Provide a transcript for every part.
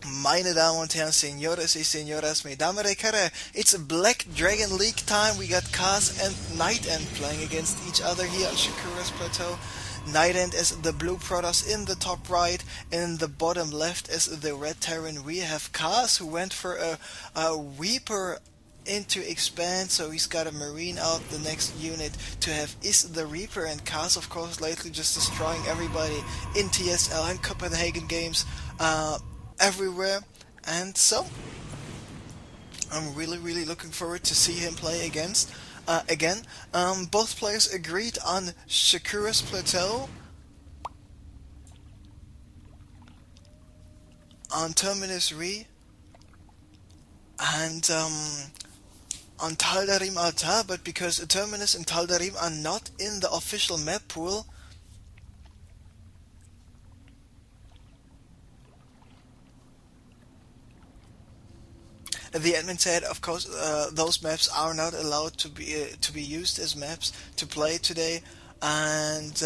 Meine Damen und Herren, Señores y Señoras, Mesdames et Messieurs, it's Black Dragon League time. We got Kas and Nightend playing against each other here on Shakura's Plateau. Nightend is the blue Protoss in the top right, in the bottom left is the red Terran. We have Kas, who went for a Reaper into expand, so he's got a Marine out. The next unit to have is the Reaper, and Kas, of course, lately just destroying everybody in TSL and Copenhagen games everywhere. And so I'm really looking forward to see him play again. Both players agreed on Shakura's Plateau, on Terminus Re, and on Taldarim Altar, but because Terminus and Taldarim are not in the official map pool, the admin said, of course, those maps are not allowed to be used as maps to play today, and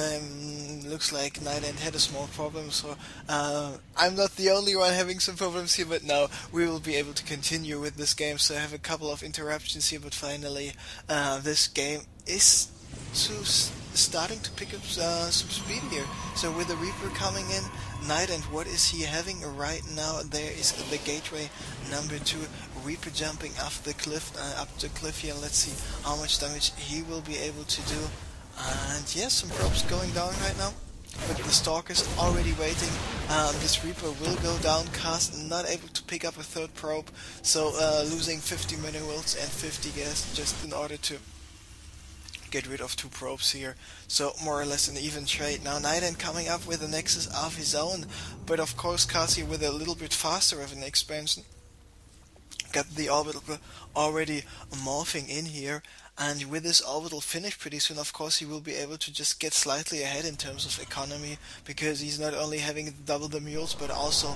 looks like Nightend had a small problem. So I'm not the only one having some problems here, but now we will be able to continue with this game. So I have a couple of interruptions here, but finally this game is starting to pick up some speed here. So with the Reaper coming in, Nightend, what is he having right now? There is the gateway number 2. Reaper jumping off the cliff, up the cliff here. Let's see how much damage he will be able to do. And yes, some probes going down right now, but the Stalker's already waiting. This Reaper will go down. Kas not able to pick up a third probe, so losing 50 minerals and 50 gas just in order to get rid of 2 probes here. So more or less an even trade. Now Nightend coming up with a Nexus of his own, but of course Kas here with a little bit faster of an expansion. Got the orbital already morphing in here, and with this orbital finish pretty soon, of course, he will be able to just get slightly ahead in terms of economy, because he's not only having double the mules, but also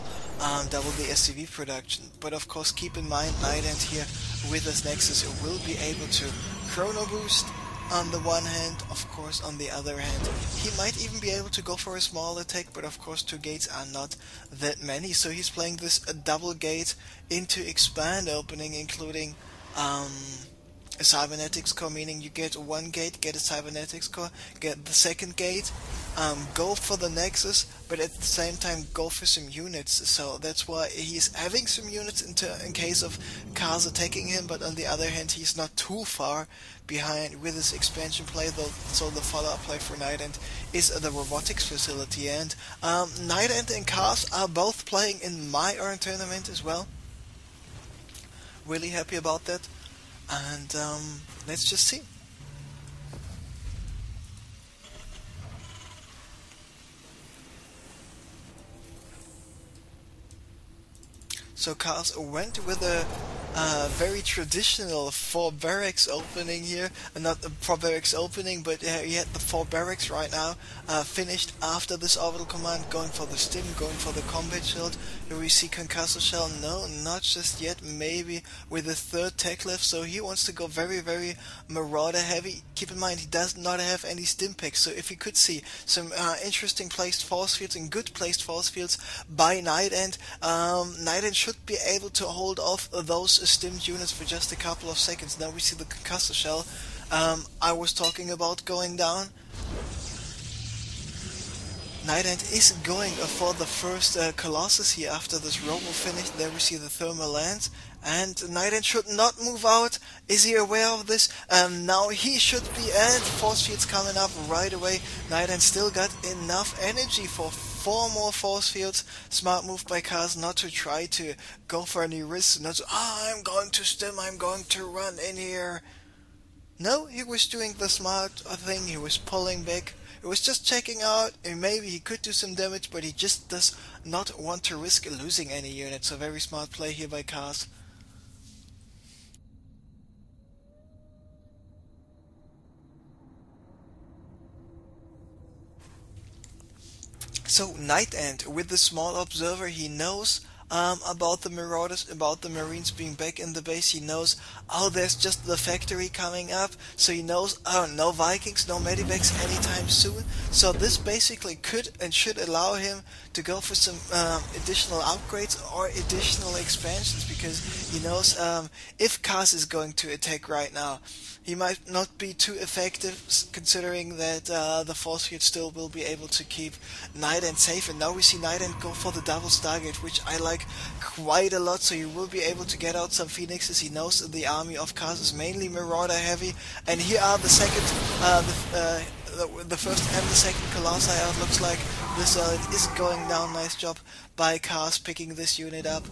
double the SCV production. But of course, keep in mind, Nightend here with this Nexus will be able to chrono boost on the one hand. Of course, on the other hand, he might even be able to go for a small attack, but of course 2 gates are not that many, so he's playing this double gate into expand opening, including a cybernetics core, meaning you get 1 gate, get a cybernetics core, get the second gate, go for the Nexus, but at the same time go for some units. So that's why he's having some units in case of Kas attacking him, but on the other hand he's not too far behind with his expansion play, though. So the follow-up play for Nightend is the robotics facility, and Nightend and Kas are both playing in my own tournament as well. Really happy about that, and let's just see. So Kas went with a very traditional 4 barracks opening here. Not the 4 barracks opening, but he had the 4 barracks right now finished after this orbital command, going for the stim, going for the combat shield. Here we see concussor shell. No, not just yet. Maybe with the 3rd tech lift. So he wants to go very marauder heavy. Keep in mind, he does not have any stim packs. So if he could see some interesting placed force fields and good placed force fields by Nightend, Nightend should be able to hold off those stimmed units for just a couple of seconds. Now we see the concussor shell I was talking about going down. Nightend is going for the first Colossus here after this robo finish. There we see the thermal lance, and Nightend should not move out. Is he aware of this? Now he should be, and force fields coming up right away. Nightend still got enough energy for 4 more force fields. Smart move by Kas not to try to go for any risks. Not to, I'm going to stim, I'm going to run in here. No, he was doing the smart thing. He was pulling back. He was just checking out, and maybe he could do some damage, but he just does not want to risk losing any units. So very smart play here by Kas. So Nightend with the small observer, he knows about the Marauders, about the Marines being back in the base. He knows, oh, there's just the factory coming up, so he knows, oh, no Vikings, no medivacs anytime soon. So this basically could and should allow him to go for some additional upgrades or additional expansions, because he knows if Kas is going to attack right now, he might not be too effective, considering that the force field still will be able to keep Nightend safe. And now we see Nightend go for the double Stargate, which I like quite a lot, so he will be able to get out some Phoenixes. He knows the army of Kas is mainly Marauder heavy, and here are the second, the first and the second Colossi out. Looks like this is going down. Nice job by Kas picking this unit up.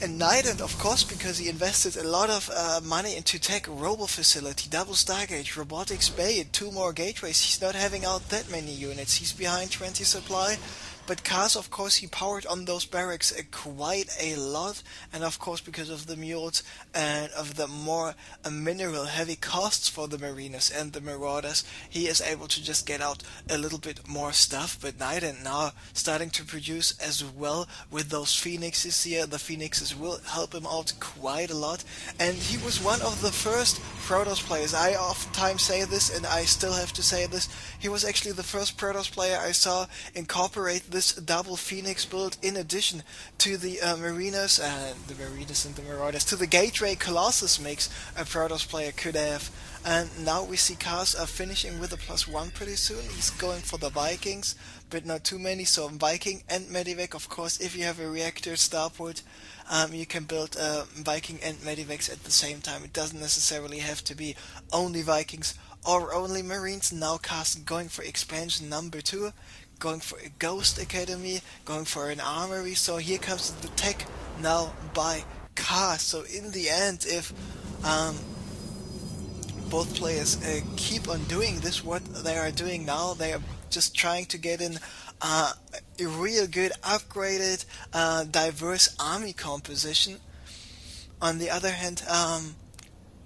And Nightend, of course, because he invested a lot of money into tech, Robo Facility, Double Stargate, Robotics Bay, 2 more gateways. He's not having out that many units. He's behind 20 supply. But Kas, of course, he powered on those barracks quite a lot, and of course because of the mules and of the more mineral-heavy costs for the Mariners and the Marauders, he is able to just get out a little bit more stuff. But Nightend now starting to produce as well with those Phoenixes here. The Phoenixes will help him out quite a lot, and he was one of the first Protoss players. I oftentimes say this, and I still have to say this. He was actually the first Protoss player I saw incorporate this double Phoenix build in addition to the Mariners and the Marauders, to the Gateway Colossus mix a Protoss player could have. And now we see Kas finishing with a +1 pretty soon. He's going for the Vikings, but not too many, so Viking and Medivac. Of course, if you have a reactor starport, you can build Viking and Medivacs at the same time. It doesn't necessarily have to be only Vikings or only Marines. Now Kas going for expansion number 2, going for a Ghost Academy, going for an armory. So here comes the tech now by Kas. So in the end, if both players keep on doing this, what they are doing now, they are just trying to get in a real good upgraded diverse army composition. On the other hand,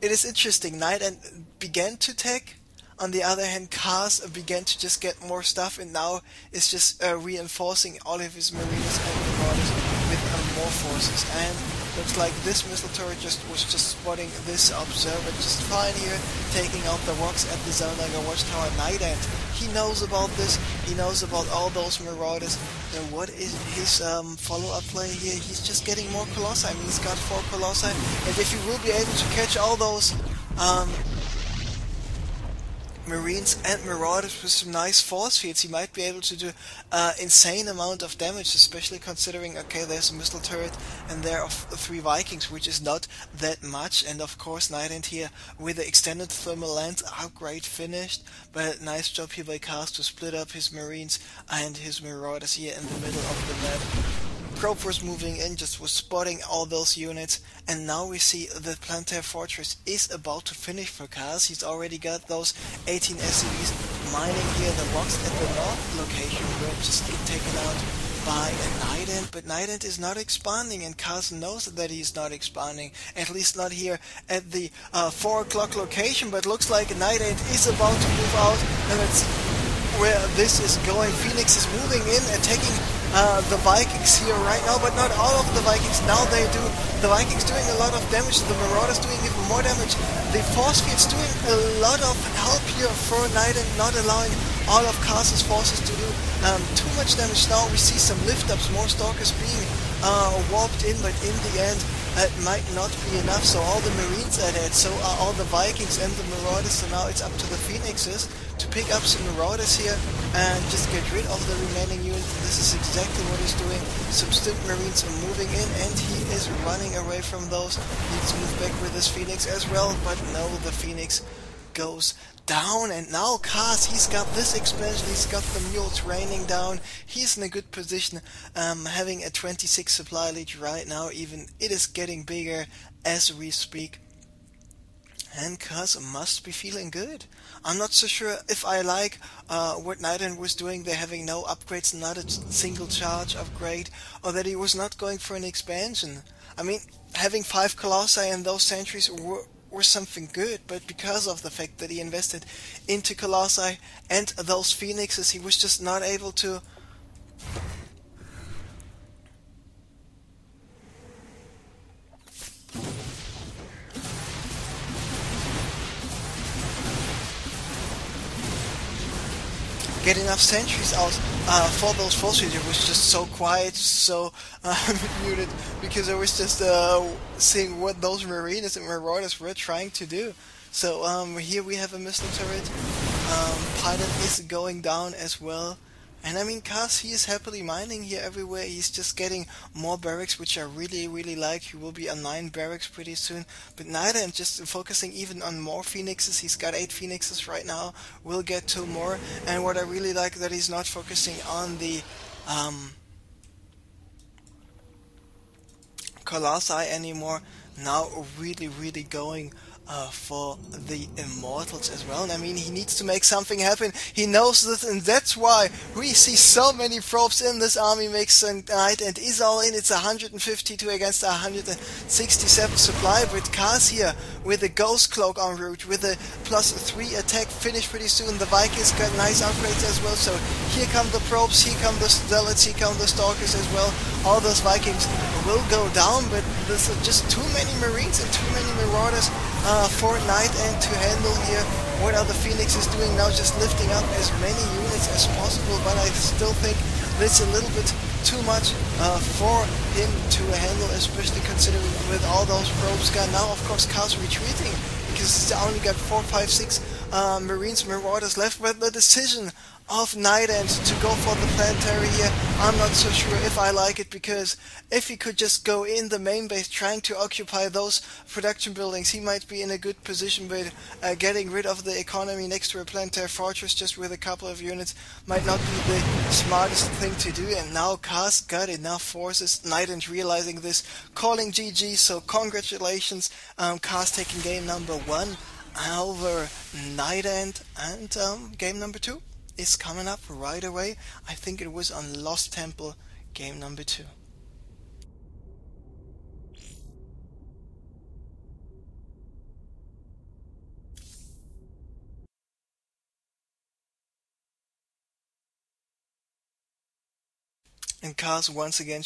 it is interesting, Nightend began to tech. On the other hand, Kas began to just get more stuff, and now is just reinforcing all of his Mariners and Marauders with more forces. And looks like this missile turret was just spotting this observer just fine here, taking out the rocks at the Zelnaga watchtower. Nightend, he knows about this, he knows about all those Marauders. And what is his follow-up play here? He's just getting more Colossi. I mean, he's got 4 Colossi, and if he will be able to catch all those Marines and Marauders with some nice force fields, he might be able to do insane amount of damage, especially considering, okay, there's a missile turret and there are 3 Vikings, which is not that much. And of course Nightend here with the extended thermal lens upgrade finished, but nice job here by Kas to split up his Marines and his Marauders here in the middle of the map. Probe was moving in, just was spotting all those units, and now we see the Planetary Fortress is about to finish for Kas. He's already got those 18 SCVs mining here. The rocks at the north location will just get taken out by a Nightend, but Nightend is not expanding, and Kas knows that he's not expanding, at least not here at the 4 o'clock location. But looks like Nightend is about to move out, and let's see where this is going. Phoenix is moving in, attacking the Vikings here right now, but not all of the Vikings. Now they do. The Vikings doing a lot of damage, the Marauders doing even more damage. The force field's doing a lot of help here for Nightend, not allowing all of Kas's forces to do too much damage. Now we see some lift-ups, more Stalkers being warped in, but in the end it might not be enough. So all the Marines are dead, so are all the Vikings and the Marauders. So now it's up to the Phoenixes to pick up some Marauders here and just get rid of the remaining units. This is exactly what he's doing. Some Stint Marines are moving in, and he is running away from those. Needs to move back with his Phoenix as well, but no, the Phoenix goes down. And now Kas, he's got this expansion, he's got the mules raining down. He's in a good position, having a 26 supply lead right now. Even it is getting bigger as we speak. And Kas must be feeling good. I'm not so sure if I like what Nightend was doing. They're having no upgrades, not a single charge upgrade, or that he was not going for an expansion. I mean, having 5 Colossi and those sentries were something good, but because of the fact that he invested into Colossi and those Phoenixes, he was just not able to get enough sentries out for those forces. It was just so quiet, so muted, because I was just seeing what those Marines and Marauders were trying to do. So here we have a missile turret. Pilot is going down as well. And I mean, Kas, he is happily mining here everywhere. He's just getting more barracks, which I really, really like. He will be on 9 barracks pretty soon. But Nightend just focusing even on more phoenixes. He's got 8 phoenixes right now. We'll get 2 more. And what I really like that he's not focusing on the Colossi anymore. Now really, really going for the Immortals as well. And I mean, he needs to make something happen. He knows this, and that's why we see so many probes in this army. Makes a night and is all in. It's 152 against 167 supply. With Kas here with a Ghost Cloak en route, with a +3 attack finished pretty soon. The Vikings got nice upgrades as well. So here come the probes, here come the Zealots, here come the Stalkers as well. All those Vikings will go down, but there's just too many Marines and too many Marauders for Nightend to handle here. What are the Phoenixes doing now? Just lifting up as many units as possible, but I still think that's a little bit too much for him to handle, especially considering with all those probes gone. Now, of course, Kas retreating, because he's only got 4, 5, 6 Marines, Marauders left. But the decision of Nightend to go for the planetary here, I'm not so sure if I like it, because if he could just go in the main base trying to occupy those production buildings, he might be in a good position. But getting rid of the economy next to a planetary fortress just with a couple of units might not be the smartest thing to do. And now Kas got enough forces. Nightend realizing this, calling GG. So congratulations, Kas taking game number 1 over Nightend, and game number 2 is coming up right away. I think it was on Lost Temple, game number 2. And Kas once again